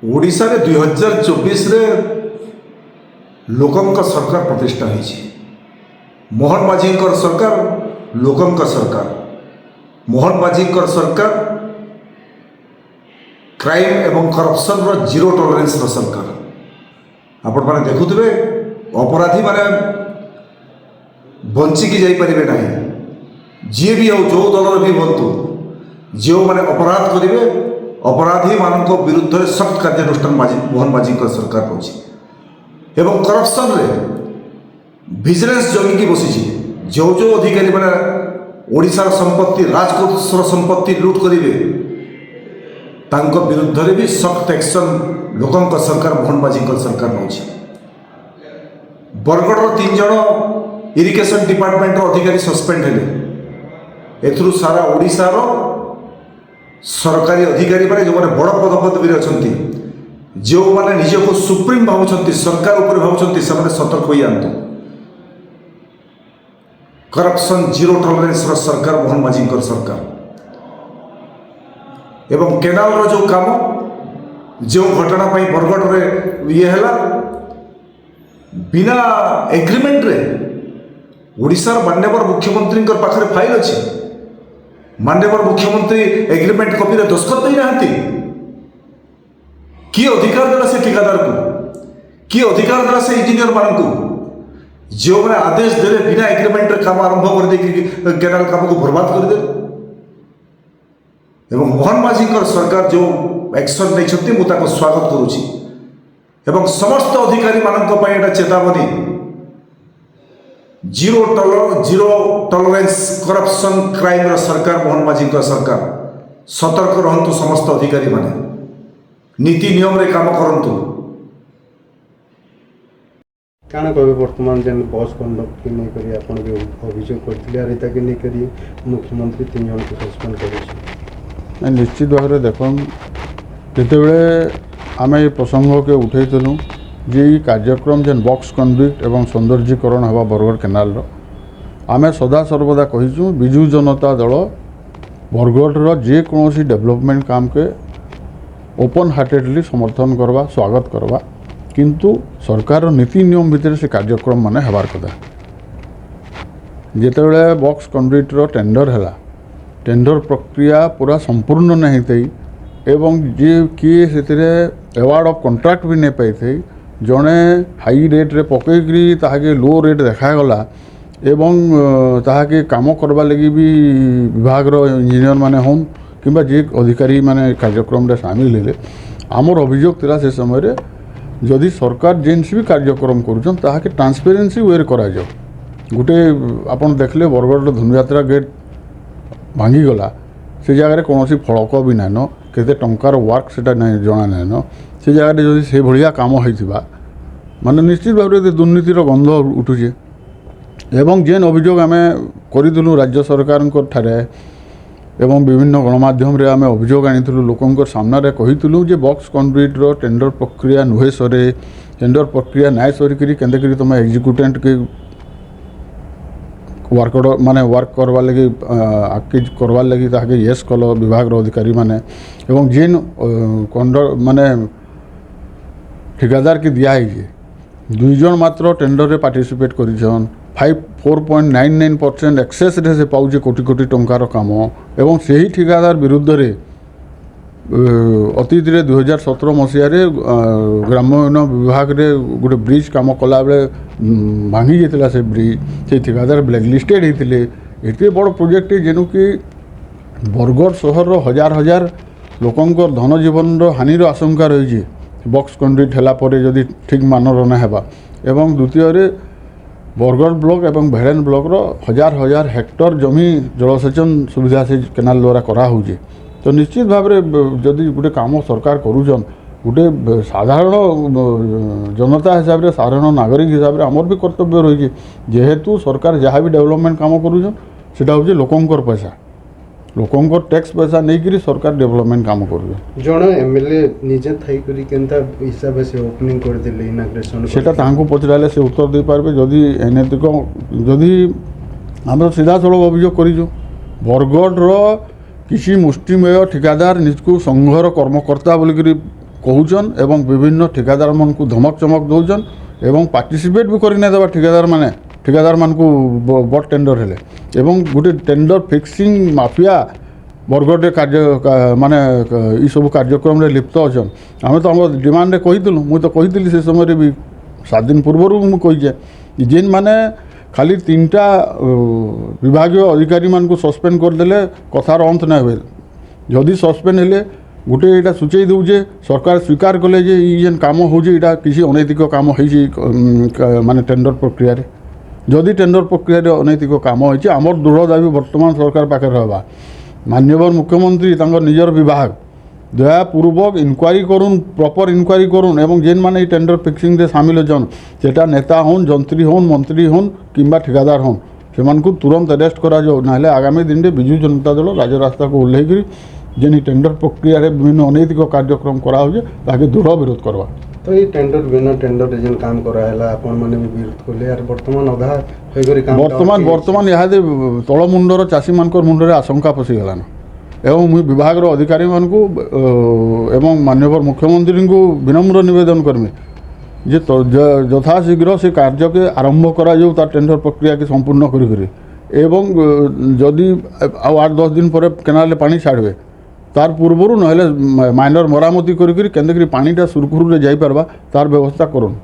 ओडिशा रे 2024 रे लोकंक सरकार प्रतिष्ठा होईछि। मोहन माझीकर सरकार लोकंक सरकार। मोहन माझीकर सरकार क्राइम एवं करप्शन रो जीरो टॉलरेंस रो सरकार। आपण माने देखुथिबे अपराधी माने बंचिकी जाई परिबे नाही। जी भी हो जो दलर भी बनतु जो माने अपराध करिवे अपराधी मानक विरुद्ध में सख्त कार्यानुष्ठान मोहन माझीकर सरकार होछि। एवं करप्शन रे विजिलेंस जगिकी बसी जो जो अधिकारी मैंने ओडिशार संपत्ति राजकोषर संपत्ति लुट करेंगे तांको विरुद्ध रे भी सख्त एक्शन लोकंक सरकार मोहन माझीकर सरकार नौछि। बरगढ़ 3 जन इरिगेशन डिपार्टमेंट अधिकारी सस्पेंड हेले। एथुरु सारा ओडिशार सरकारी अधिकारी माने जो माने बड़ पदपदवी अच्छा जो माने निज को सुप्रीम भावुंट सरकार उपर भावुंट से सतर्क हो जातु। करप्शन जीरो टॉलरेंस सरकार मोहन माझीकर सरकार। एवं केनाल रो जो काम जो घटना पाई बरगढ़ रे ये हैला बिना एग्रीमेंट रे ओडिशार माननीय मुख्यमंत्री पाखरे फाइल अच्छी। माननीय मुख्यमंत्री एग्रीमेंट कॉपी रे दस्तखत नहीं नहांती। कि अधिकार देला से ठेकेदार को कि अधिकार देला से इंजीनियर मान को जो मैंने आदेश देले बिना एग्रीमेंट रे काम आरंभ कर दे केनाल काम को बर्बाद कर दे। एवं मोहन माझीकर सरकार जो एक्शन नहीं छथि मु ताको स्वागत करूची। एवं समस्त अधिकारी मानक पय एटा चेतावनी जीरो टॉलरेंस करप्शन क्राइम रो सरकार मोहन माझीकर सरकार। सतर्क रहंतु समस्त अधिकारी माने नीति नियम रे काम करंतु। काना कहबे वर्तमान जेन बस कंडक्ट के नहीं करी आपण जो अभियोग करथिले आर एता के नहीं करी मुख्यमंत्री 3 जन को सस्पेंड करिछि। निश्चित भाव में देखन जेतेबेले आम ये प्रसंग के उठेलु जे कार्यक्रम जेन बॉक्स कन्विक्ट एवं सौंदर्यीकरण हवा बरगढ़ केनाल आमे सदा सर्वदा कहीचु विजु जनता दल बरगढ़ जेकोसी डेवलपमेंट काम के ओपन हार्टेडली समर्थन करवा स्वागत करवा किंतु सरकार नीति नियम भितर से कार्यक्रम माने हेबार कथा। जेतेबेले बॉक्स कन्विक्ट टेंडर हैला टेंडर प्रक्रिया पूरा संपूर्ण नहीं थी एवं जे किए से अवार्ड ऑफ कॉन्ट्रैक्ट भी नहीं पाई थी जड़े हाई रेट रे पकईकरी ताके लो रेट देखागला एवं ताके काम करवा लगी भी विभाग रो इंजीनियर माने होन किंबा जे अधिकारी माने कार्यक्रम रे शामिल हेले आमर अभियोग थिला से समय रे जदि सरकार जेनसी भी कार्यक्रम करूछन ताके ट्रांसपेरेंसी वे करा जाओ। गोटे आपन देखले बरगढ़ धनुयात्रा गेट भांगी गला से जगह कौन फलक भी नाइन केते टंकार वर्क सेटा नहीं जना नाइन से जगह जदि से भलिया काम होइथिबा माने निश्चित भाव में दुर्नीतिर गंध उठुचे। एवं जेन अभियोग आम करूँ राज्य सरकार ठारे एवं विभिन्न गणमाध्यम रे आम अभियोग आनीलु लोकंर सामने कहीलु जे बॉक्स कन्विक्ट टेंडर प्रक्रिया नुहे सरे टेंडर प्रक्रिया नाय सरिकी केंद्र तुम एग्जीक्यूटेंट के वर्क माने वर्क करवा लगी आकिज करवा लगी ताके येस कल विभाग अधिकारी माने एवं जेन कंडर माने ठेकेदार के दिया 2 जन मात्र टेंडर रे पार्टिसिपेट करिछन 4.99% एक्सेस रे से पाउजे कोटी कोटी टंकार काम एवं सही ठेकेदार विरुद्ध रे अतीत रे 2017 मसीह रे ग्राम्योन्नयन विभाग रे गोटे ब्रिज काम कला बेले भांगी जाता से ब्रिज से ठेकेदार ब्लैकलिस्टेड होते एते बड़ प्रोजेक्ट जेनु कि बरगढ़ सहर हजार हजार लोकंकर धन जीवन हानि आशंका रही बॉक्स कन्विक्ट हैला परे जदि ठीक मानर ना हेबा एवं द्वितीय रे बरगढ़ ब्लॉक एवं भेड़ेन ब्लॉक रो हजार हजार हेक्टर जमी जलसेचन सुविधा से केनाल द्वारा करा होजे। तो निश्चित भाव में जदि गोटे काम सरकार करूछन गोटे साधारण जनता हिसाब से साधारण नागरिक हिसाब से आमर भी कर्तव्य रही जेहेतु सरकार जहाँ भी डेवलपमेंट काम करूछन सेटा होचे लोकंकर पैसा लोकंकर टैक्स पैसा नहीं करी सरकार डेवलपमेंट काम कर जण एमएलए निजे थाई करी केनता हिसाब से ओपनिंग कर देले इनाग्रेशन सेटा तांको पचराले से उत्तर दे पारबे जदि एनेतिक जदि हम सीधा सड़क अभियोग करिजो बरगढ़ किसी मुष्टिमेय ठेकेदार निजको संघर कर्मकर्ता बोलिक କହୁଛନ୍ ଏବଂ ବିଭିନ୍ନ ଠିକାଦାରମାନଙ୍କୁ ଧମକ ଚମକ ଦଉଛନ୍ ଏବଂ ପାର୍ଟିସିପେଟ୍ ବି କରି ନାଇଁ ଦେବା ଠିକାଦାରମାନଙ୍କୁ ବଡ଼ ଟେଣ୍ଡର ହେଲେ ଏବଂ ଗୋଟେ ଟେଣ୍ଡର ଫିକ୍ସିଂ ମାଫିଆ ବରଗଡ଼ରେ ମାନେ ଏସବୁ କାର୍ଯ୍ୟକ୍ରମରେ ଲିପ୍ତ ଅଛନ୍। ଆମେ ତ ଆମ ଡିମାଣ୍ଡରେ କହିଥିଲୁ, ମୁଁ ତ କହିଥିଲି ସେ ସମୟରେ ବି 7 ଦିନ ପୂର୍ବରୁ ମୁଁ କହିଛେ ଯେନ୍ମାନେ ଖାଲି 3ଟା ବିଭାଗୀୟ ଅଧିକାରୀମାନଙ୍କୁ ସସ୍ପେଣ୍ଡ କରିଦେଲେ କଥାର ଅନ୍ତ ନାଇଁ ହୁଏ। ଯଦି ସସ୍ପେଣ୍ଡ ହେଲେ ଗୋଟେ ଏଇଟା ସୂଚେଇ ଦେଉଛେ ସରକାର ସ୍ୱୀକାର କଲେ ଯେ ଇ ଯେନ୍ କାମ ହେଉଛି ଏଇଟା କିଛି ଅନୈତିକ କାମ ହେଇଛି ମାନେ ଟେଣ୍ଡର ପ୍ରକ୍ରିୟାରେ। ଯଦି ଟେଣ୍ଡର ପ୍ରକ୍ରିୟାରେ ଅନୈତିକ କାମ ହେଇଛି ଆମର ଦୃଢ଼ ଦାବି ବର୍ତ୍ତମାନ ସରକାର ପାଖରେ ରହିବା ମାନ୍ୟବର ମୁଖ୍ୟମନ୍ତ୍ରୀ ତାଙ୍କର ନିଜର ବିଭାଗ ଦୟାପୂର୍ବକ ଇନକ୍ୱାରି କରୁନ୍, ପ୍ରପର ଇନକ୍ୱାରି କରୁନ୍ ଏବଂ ଯେନ୍ମାନେ এই ଟେଣ୍ଡର ଫିକ୍ସିଂରେ ସାମିଲ ଅଛନ୍ ସେଟା ନେତା ହଉନ୍, ଯନ୍ତ୍ରୀ ହଉନ୍, ମନ୍ତ୍ରୀ ହଉନ୍ କିମ୍ବା ଠିକାଦାର ହଉନ୍ ସେମାନଙ୍କୁ ତୁରନ୍ତ ଆରେଷ୍ଟ କରାଯାଉ। ନାହେଲେ ଆଗାମୀ ଦିନରେ ବିଜୁ ଜନତା ଦଳ ରାଜରାସ୍ତାକୁ ଓହ୍ଲେଇକରି ଯେନ୍ ଟେଣ୍ଡର ପ୍ରକ୍ରିୟାରେ ବିଭିନ୍ନ ଅନୈତିକ କାର୍ଯ୍ୟକ୍ରମ କରାହେଉଛି ତାହାକେ ଦୃଢ଼ ବିରୋଧ କରିବା। ତ ଏଇ ଟେଣ୍ଡର ବିନା ଟେଣ୍ଡରରେ ଯେନ୍ କାମ କରାହେଲା ଆପଣମାନେ ବି ବିରୋଧ କଲେ ଆର୍ ବର୍ତ୍ତମାନ ଅଧା ହେଇକରି କାମ ବର୍ତ୍ତମାନ ଇହାଦେ ତଳମୁଣ୍ଡର ଚାଷୀମାନଙ୍କର ମୁଣ୍ଡରେ ଆଶଙ୍କା ପଶିଗଲାନ ଏବଂ ମୁଁ ବିଭାଗର ଅଧିକାରୀମାନଙ୍କୁ ଏବଂ ମାନ୍ୟବର ମୁଖ୍ୟମନ୍ତ୍ରୀଙ୍କୁ ବିନମ୍ର ନିବେଦନ କରିମି ଯେ ଯଥାଶୀଘ୍ର ସେ କାର୍ଯ୍ୟକେ ଆରମ୍ଭ କରାଯାଉ ତାର ଟେଣ୍ଡର ପ୍ରକ୍ରିୟାକେ ସମ୍ପୂର୍ଣ୍ଣ କରିକରି ଏବଂ ଯଦି ଆଉ 8-10 ଦିନ ପରେ କେନାଲରେ ପାଣି ଛାଡ଼ିବେ ତାର ପୂର୍ବରୁ ନହେଲେ ମାଇନର ମରାମତି କରିକରି କେନ୍ତିକରି ପାଣିଟା ସୁରୁଖୁରୁରେ ଯାଇପାରବା ତାର ବ୍ୟବସ୍ଥା କରୁନ୍।